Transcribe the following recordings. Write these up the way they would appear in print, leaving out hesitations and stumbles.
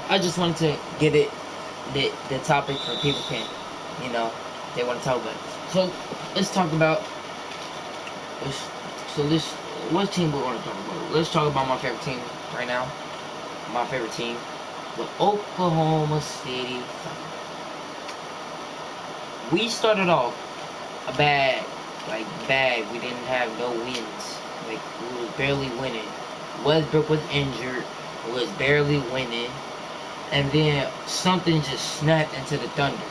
I just wanted to get it, the topic for people can, you know, they want to talk about it. So let's talk about what team we're going to talk about. Let's talk about my favorite team right now. My favorite team, the Oklahoma City Thunder. We started off bad. We didn't have no wins. Like, we was barely winning. Westbrook was injured. We was barely winning. And then something just snapped into the Thunder.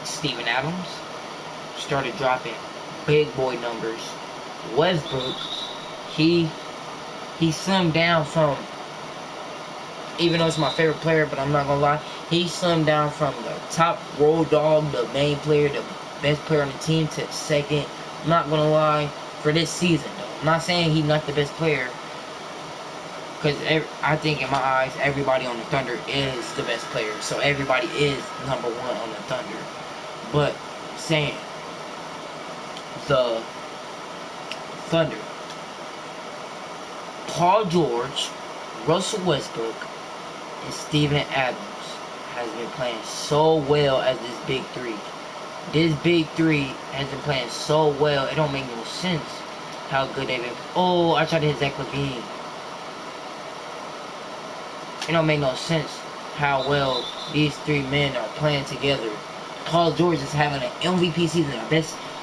Steven Adams started dropping big boy numbers. Westbrook, he slimmed down from, even though it's my favorite player, but I'm not gonna lie, he slimmed down from the top road dog, the main player, the best player on the team, to second. I'm not gonna lie, for this season though. I'm not saying he's not the best player, because I think in my eyes, everybody on the Thunder is the best player. So everybody is number one on the Thunder. But saying the Thunder, Paul George, Russell Westbrook, and Steven Adams has been playing so well as this big three. This big three has been playing so well, it don't make no sense how good they've been. Oh, I tried to hit Zach LaVine. It don't make no sense how well these three men are playing together. Paul George is having an MVP season.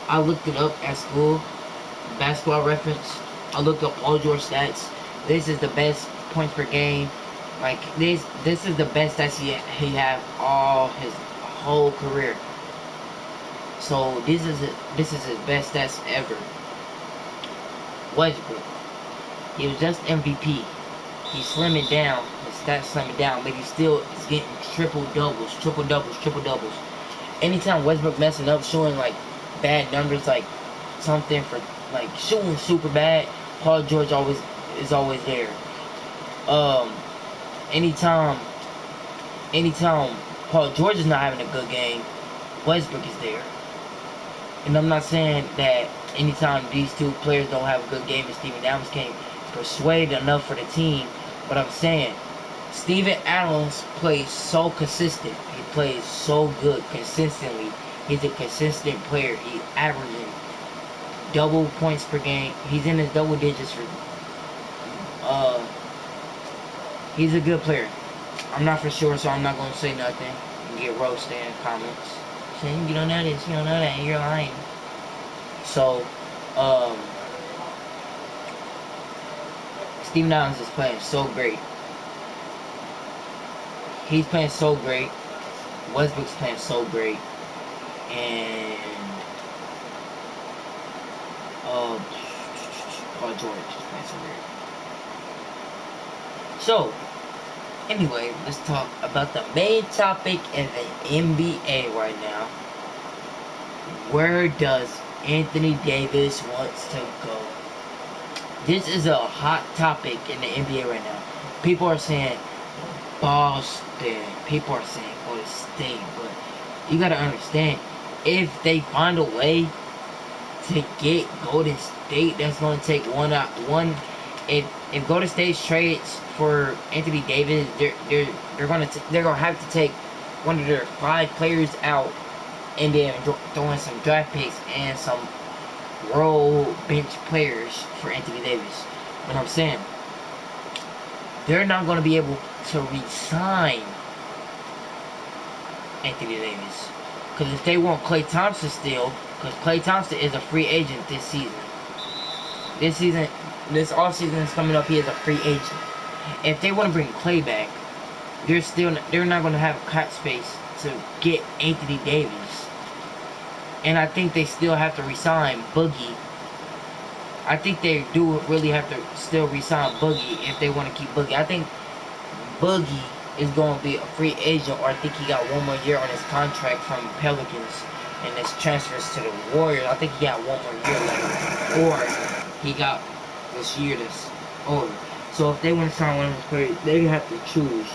I looked it up at school, basketball reference. I looked up Paul George stats. This is the best points per game. Like, this is the best stats he have all his whole career. So this is his best stats ever. Westbrook, he was just MVP. He's slimming down. His stats slimming down, but he still is getting triple doubles. Anytime Westbrook messing up, showing like bad numbers, like something for like shooting super bad, Paul George is always there. Anytime Paul George is not having a good game, Westbrook is there. And I'm not saying that anytime these two players don't have a good game and Steven Adams can't persuade enough for the team, but I'm saying Steven Adams plays so consistent. He plays so good consistently. He's a consistent player. He's averaging double points per game. He's in his double digits for he's a good player. I'm not for sure, so I'm not gonna say nothing and get roasted in comments. Saying you don't know this, you don't know that, you're lying. So Steven Adams is playing so great. He's playing so great. Westbrook's playing so great. And Paul George is playing so great. So, anyway, let's talk about the main topic in the NBA right now. Where does Anthony Davis wants to go? This is a hot topic in the NBA right now. People are saying Boston. People are saying Golden State. But you gotta understand, if they find a way to get Golden State, that's gonna take one. If Golden State trades for Anthony Davis, they're gonna have to take one of their 5 players out, and then throw in some draft picks and some role bench players for Anthony Davis. But I'm saying, they're not going to be able to re-sign Anthony Davis. Because if they want Klay Thompson still, because Klay Thompson is a free agent this season. This offseason is coming up, he is a free agent. If they want to bring Klay back, they're not going to have cap space to get Anthony Davis. And I think they still have to resign Boogie. I think they do really have to still resign Boogie if they want to keep Boogie. I think Boogie is going to be a free agent, or I think he got one more year on his contract from Pelicans, and this transfers to the Warriors. I think he got one more year left, or he got this year that's over. So if they want to sign one of his players, they have to choose.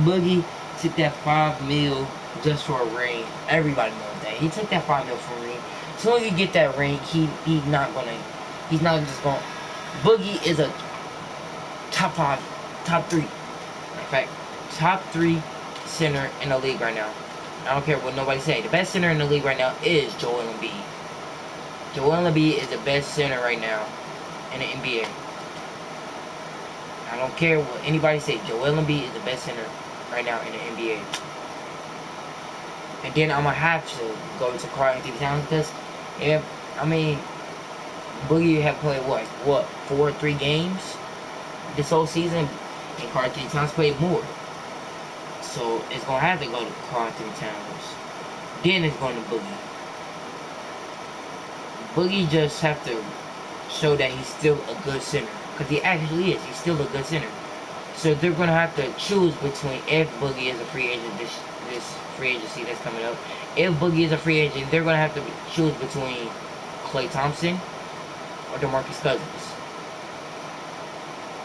Boogie took that $5 million just for a ring. Everybody knows that. He took that $5 million for a ring. As soon as he get that ring, he's not just going. Boogie is a top 5, top 3. In fact, top 3 center in the league right now. I don't care what nobody say. The best center in the league right now is Joel Embiid. Joel Embiid is the best center right now in the NBA. I don't care what anybody say. Joel Embiid is the best center right now in the NBA. And then I'm gonna have to go to Karl Anthony Towns because, Boogie have played what 3 games this whole season, and Karl Anthony Towns played more. So it's gonna have to go to Karl Anthony Towns. Then it's going to Boogie. Boogie just have to show that he's still a good center. Because he actually is. He's still a good center. So they're going to have to choose between if Boogie is a free agent this free agency that's coming up. If Boogie is a free agent, they're going to have to choose between Klay Thompson or DeMarcus Cousins.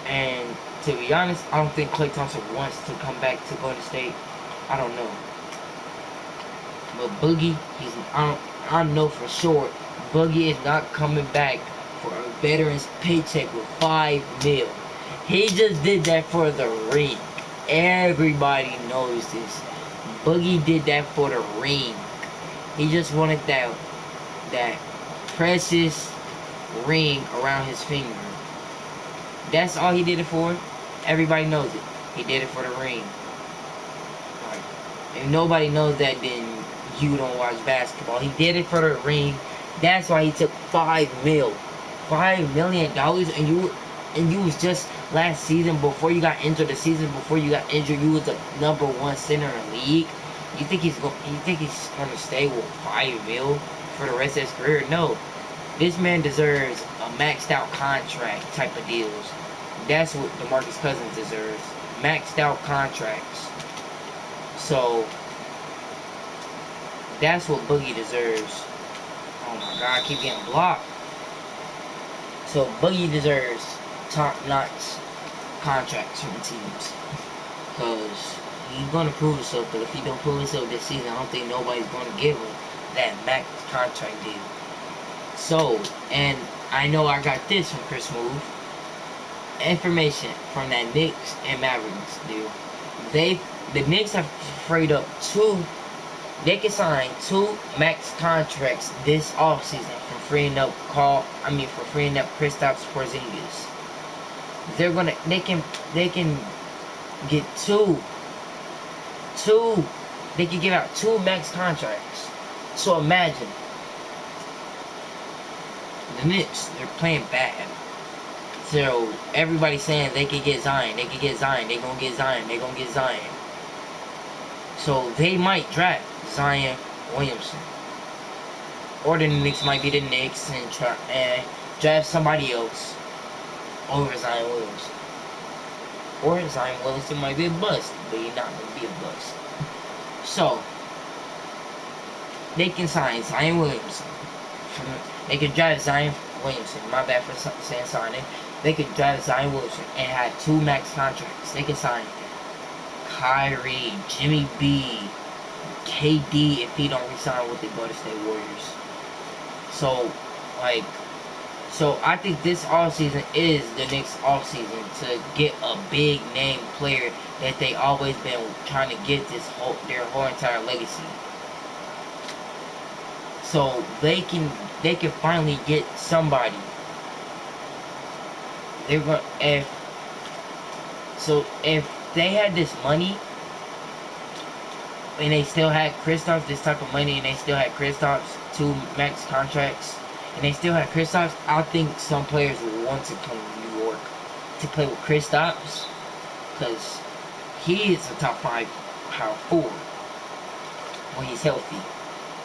And to be honest, I don't think Klay Thompson wants to come back to Golden State. I don't know. But Boogie, I know for sure, Boogie is not coming back for a veteran's paycheck with $5 million. He just did that for the ring. Everybody knows this. Boogie did that for the ring. He just wanted that precious ring around his finger. That's all he did it for. Everybody knows it. He did it for the ring. If nobody knows that, then you don't watch basketball. He did it for the ring. That's why he took $5 million, and you was just last season before you got injured. The season before you got injured, you was the #1 center in the league. You think he's gonna stay with $5 million for the rest of his career? No. This man deserves a maxed out contract type of deals. That's what DeMarcus Cousins deserves. Maxed out contracts. So that's what Boogie deserves. Oh my god, I keep getting blocked. So Boogie deserves top-notch contracts from teams. Because he's going to prove himself. But if he don't prove himself this season, I don't think nobody's going to give him that max contract deal. So, and I know I got this from Chris Move. Information from that Knicks and Mavericks deal. The Knicks have freed up they can sign 2 max contracts this offseason for freeing up Kristaps Porzingis. They can get they can give out 2 max contracts. So imagine the Knicks, they're playing bad. So everybody's saying they can get Zion, they gonna get Zion. So they might draft Zion Williamson. Or the Knicks might be the Knicks and draft somebody else over Zion Williamson. Or Zion Williamson might be a bust, but he's not going to be a bust. So, they can sign Zion Williamson. They can draft Zion Williamson. My bad for saying signing. They could draft Zion Williamson and have 2 max contracts. They can sign Kyrie, Jimmy B, KD if he don't resign with the Golden State Warriors. So I think this offseason is the Knicks offseason to get a big name player that they always been trying to get their whole entire legacy. So they can finally get somebody. If they had this money and they still had Kristaps, this type of money, and they still had Kristaps 2 max contracts, and they still had Kristaps, I think some players would want to come to New York to play with Kristaps, because he is a top 5 power forward when he's healthy.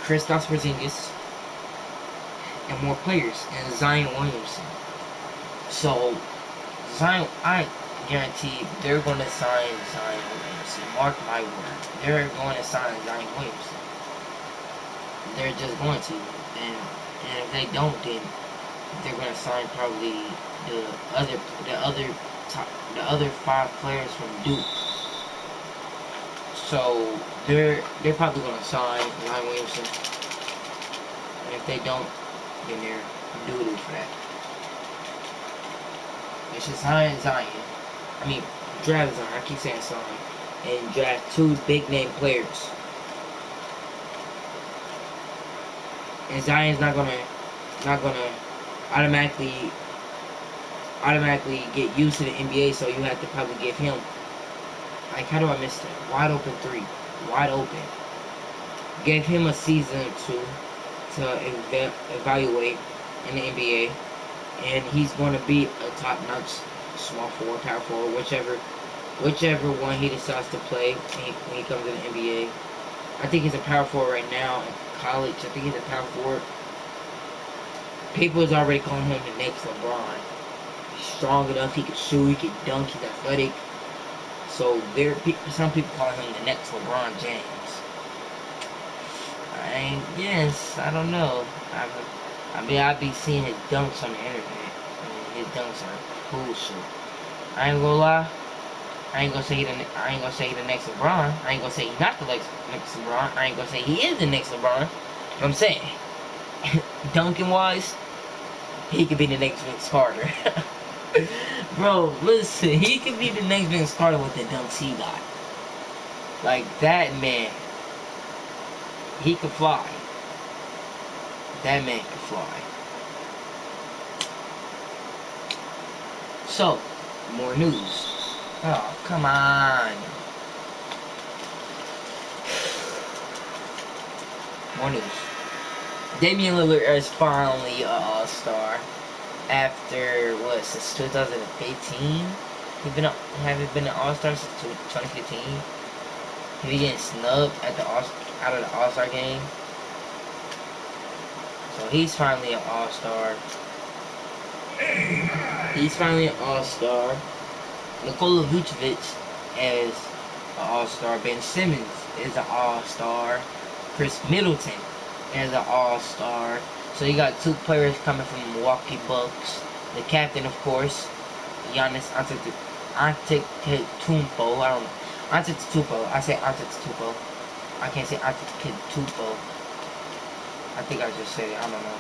Kristaps Porzingis and more players, and Zion Williamson. So Zion, I guarantee they're going to sign Zion Williamson. Mark my word. They're going to sign Zion Williamson. They're just going to. And if they don't, then they're going to sign probably the other 5 players from Duke. So they're probably going to sign Zion Williamson. And if they don't, then they're doo-doo for that. They should sign Zion. Draft Zion. I keep saying Zion. and draft 2 big name players. And Zion's not gonna automatically get used to the NBA, so you have to probably give him, like, how do I miss that? Wide open 3. Wide open. Give him a season or 2 to evaluate in the NBA, and he's going to be a top-notch small forward, power forward, whichever one he decides to play when he comes to the NBA. I think he's a power forward right now in college. I think he's a power forward. People is already calling him the next LeBron. He's strong enough, he can shoot, he can dunk, he's athletic. So some people call him the next LeBron James. I don't know. I be seeing his dunks on the internet. His dunks are cool shit. I ain't gonna lie. I ain't gonna say he the next LeBron. I ain't gonna say he's not the next LeBron. I ain't gonna say he is the next LeBron. But I'm saying, dunking wise, he could be the next Vince Carter. Bro, listen, he could be the next Vince Carter with the dunks he got. Like, that man, he could fly. That man could fly. So, more news. Oh, come on. More news. Damian Lillard is finally an all-star. After, what, since 2015? Haven't been an all-star since 2015? He getting snubbed at out of the all-star game. So he's finally an all-star. He's finally an all-star. Nikola Vucevic is an all-star. Ben Simmons is an all-star. Chris Middleton is an all-star. So you got 2 players coming from the Milwaukee Bucks. The captain, of course, Giannis Antetokounmpo. I don't know. Antetokounmpo. I say Antetokounmpo. I can't say Antetokounmpo. I think I just said it. I don't know.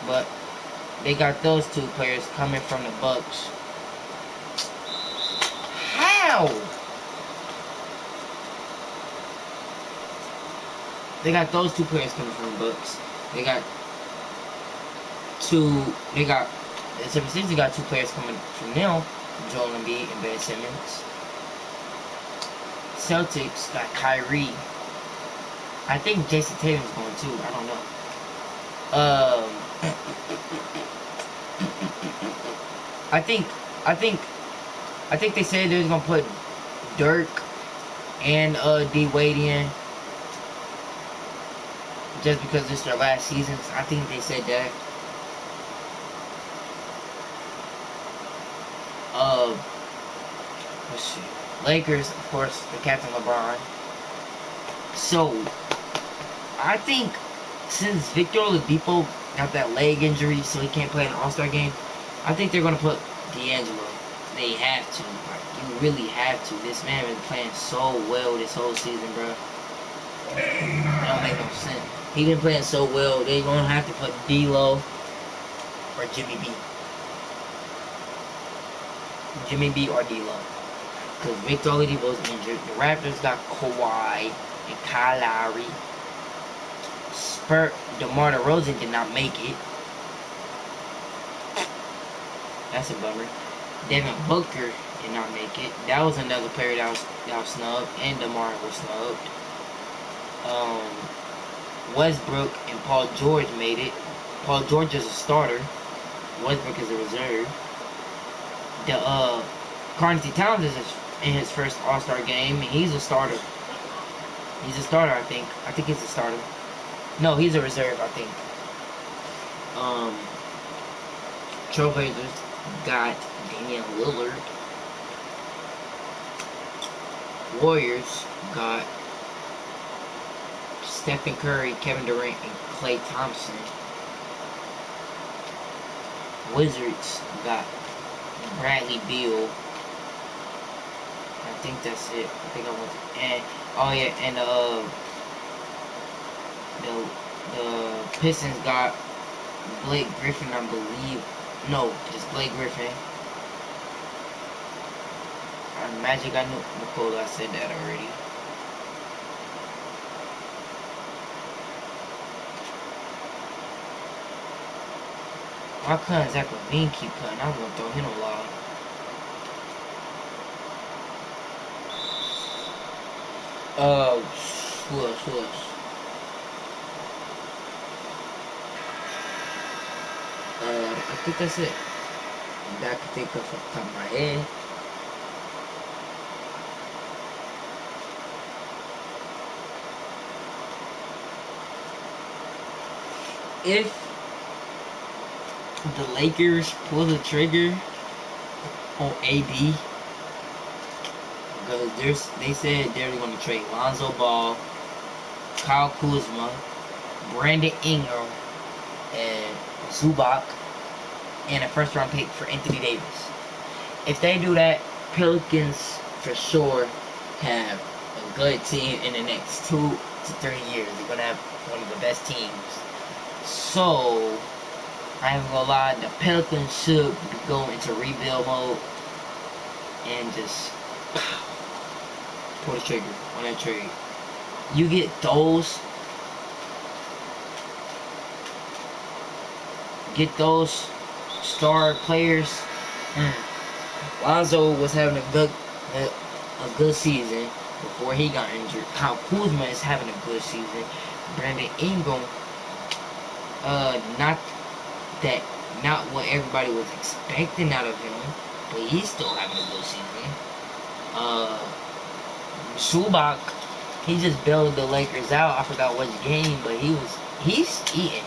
But they got those 2 players coming from the Bucks. How? They got those 2 players coming from the Bucks. They got the 76ers got 2 players coming from them, Joel Embiid and Ben Simmons. Celtics got Kyrie. I think Jason Tatum's going too. I don't know. I think they said they're gonna put Dirk and D Wade in just because it's their last season. I think they said that. Let's see. Lakers, of course, the captain LeBron. So I think since Victor Oladipo got that leg injury, so he can't play in the All-Star game, I think they're gonna put D'Angelo. They have to. Like, you really have to. This man been playing so well this whole season, bro. That don't make no sense. He been playing so well. They gonna have to put D'Lo or Jimmy B. Jimmy B or D'Lo. Because Victor Oladipo's injured. The Raptors got Kawhi and Kyle Lowry. DeMar DeRozan did not make it. That's a bummer. Devin Booker did not make it. That was another player that was snubbed, and DeMar was snubbed. Westbrook and Paul George made it. Paul George is a starter. Westbrook is a reserve. Karl-Anthony Towns is in his first All-Star game, and he's a starter. He's a starter, I think. I think he's a starter. No, he's a reserve, I think. Trailblazers got Damian Lillard. Warriors got Stephen Curry, Kevin Durant, and Klay Thompson. Wizards got Bradley Beal. I think that's it. I think I went to, and oh yeah, and the Pistons got Blake Griffin, I believe. No, just Blake Griffin. Magic, I knew. Nicole, I said that already. Why couldn't Zach Levine keep cutting? I'm gonna throw him a lot. Swoosh. I think that's it. That I can think of off the top of my head. If the Lakers pull the trigger on AD, because they said they're going to trade Lonzo Ball, Kyle Kuzma, Brandon Ingram, and Zubac, and a first-round pick for Anthony Davis. If they do that, Pelicans for sure have a good team in the next 2 to 3 years. They're going to have one of the best teams. So, I ain't gonna lie, the Pelicans should go into rebuild mode and just pull the trigger on that trade. You get those star players. Lonzo was having a good season before he got injured. Kyle Kuzma is having a good season. Brandon Ingram, not what everybody was expecting out of him, but he's still having a good season. Zubac, he just bailed the Lakers out. I forgot which game, but he's eating.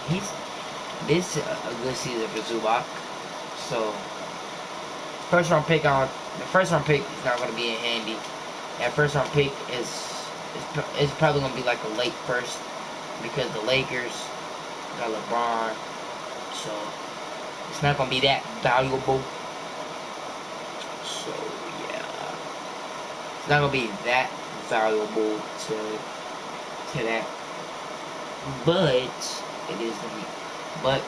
This is a good season for Zubac. So the first round pick is not going to be in handy. That first round pick is probably going to be like a late first, because the Lakers got LeBron, so it's not going to be that valuable. So yeah, it's not going to be that valuable to that, but it is going to be. But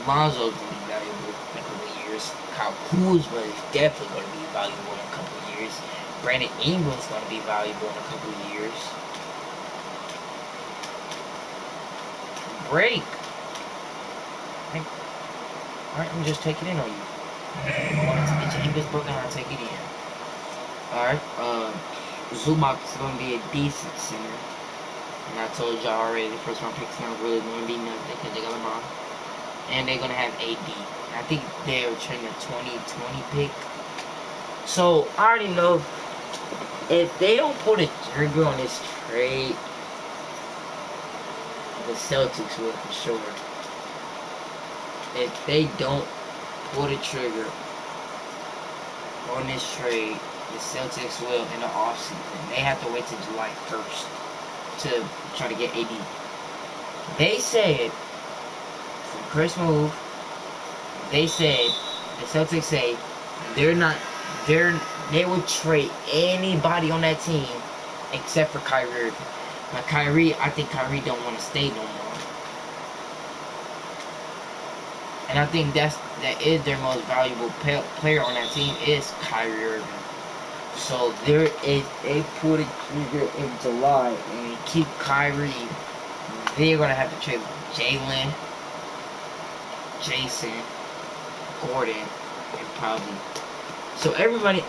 Lonzo's going to be valuable in a couple of years. Kyle Kuzma is definitely going to be valuable in a couple of years. Brandon Ingram's going to be valuable in a couple of years. Break. Alright, I'm just taking it in on you. Once you get your English broken, I'll take it in. Alright, Zubac is going to be a decent center. And I told y'all already, the first round pick's not really going to be nothing because they got LeBron. And they're going to have AD. I think they're trading a 2020 pick. So, I already know if they don't pull the trigger on this trade, the Celtics will for sure. If they don't pull the trigger on this trade, the Celtics will in the offseason. They have to wait till July 1st to try to get AD. They said, from Chris Move, the Celtics say they will trade anybody on that team except for Kyrie. Now I think Kyrie don't want to stay no more. And I think that is their most valuable player on that team is Kyrie Irving. So they put it trigger in July and keep Kyrie. They're gonna have to trade Jalen, Jason, Gordon, and probably. So everybody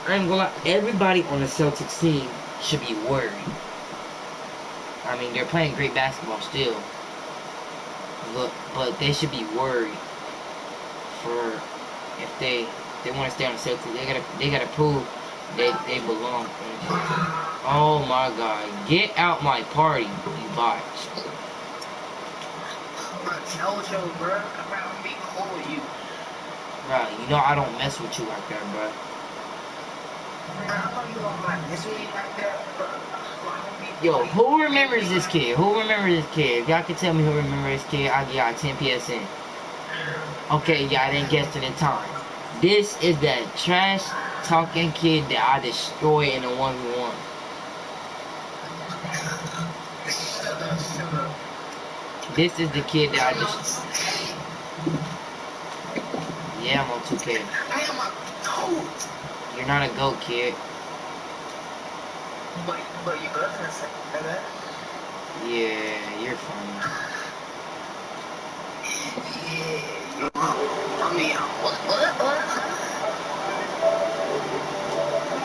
on the Celtics team should be worried. I mean, they're playing great basketball still, but they should be worried for if they want to stay on the Celtics. They gotta prove they belong. Oh my God! Get out my party, you botch. Jojo, bro, I'm around being cool with you. Bro, you know I don't mess with you like that, bro. Yo, who remembers this kid? Who remembers this kid? If y'all can tell me who remembers this kid, I'll give y'all 10 PSN. Okay, y'all didn't guess it in time. This is that trash talking kid that I destroy in a 1v1. This is the kid that I just. Yeah, I'm on 2K. I am a goat. You're not a goat, kid. But your girlfriend said that. Yeah, you're funny. Yeah, I mean, what?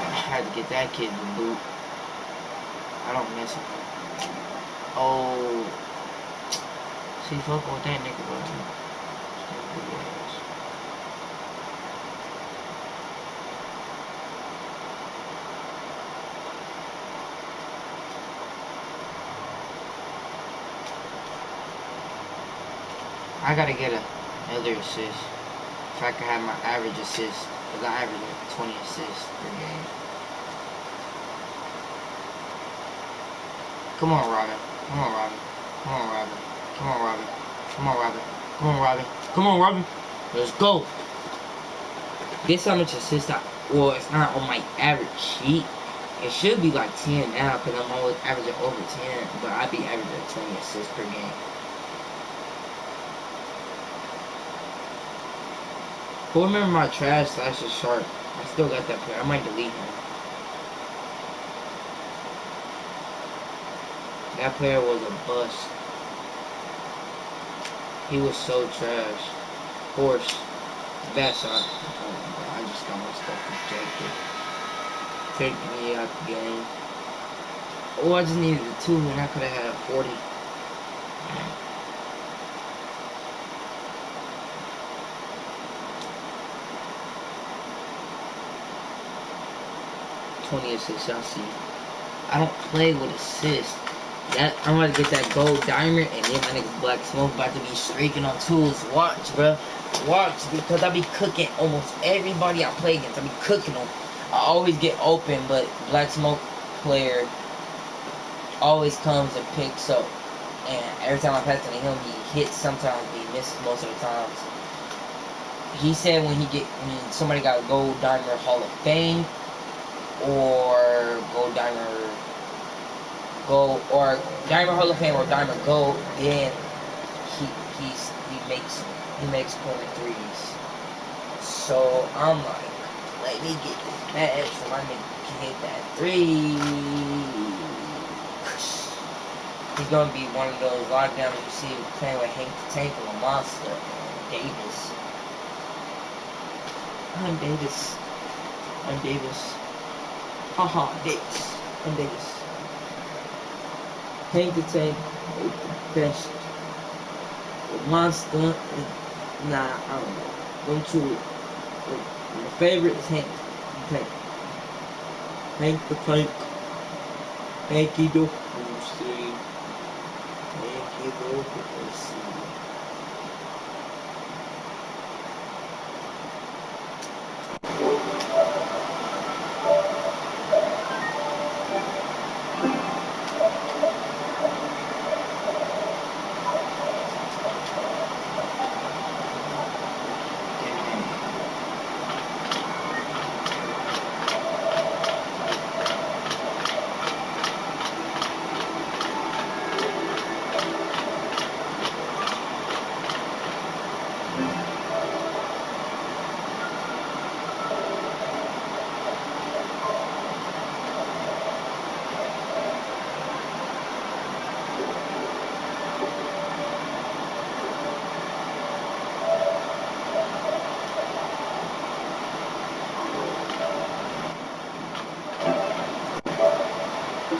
I had to get that kid the boot. I don't mess with him. Oh, see, fuck with that nigga, bro. Stupid ass. I gotta get another assist. If I could have my average assist, because I average like 20 assists per game. Come on, Robin. Come on, Robin. Come on, Robin. Come on, Robin. Come on, Robin. Come on, Robin. Come on, Robin. Let's go. Guess how much assists well, it's not on my average sheet. It should be like 10 now, because I'm always averaging over 10, but I be averaging 20 assists per game. Who remember my trash slash is sharp? I still got that player. I might delete him. That player was a bust. He was so trash. Horse. Bad shot. Oh my god, I just got my stuff rejected. Take me out the game. Oh, I just needed a 2 and I could have had a 40. 20 assists, y'all see. I don't play with assists. That I'm gonna get that gold diamond, and then my nigga Black Smoke about to be streaking on tools. Watch, bro. Watch, because I be cooking almost everybody I play against. I be cooking them. I always get open, but Black Smoke player always comes and picks up. And every time I pass it to him, he hits sometimes, but he misses most of the times. He said when somebody got a gold diamond Hall of Fame, or gold diamond Diamond Hall of Fame or Diamond Gold, then he makes corner threes. So I'm like, let me get this match so my nigga can hit that 3. He's gonna be one of those lockdowns you see playing with Hank the Tank or a monster and Davis. I'm Davis. I'm Davis. Haha, Davis. I'm Davis. Hank the Tank is the best. The monster is, nah, I don't know. Them two. My favorite is Hank the Tank. Hank the Tank. Hanky do. Hanky do.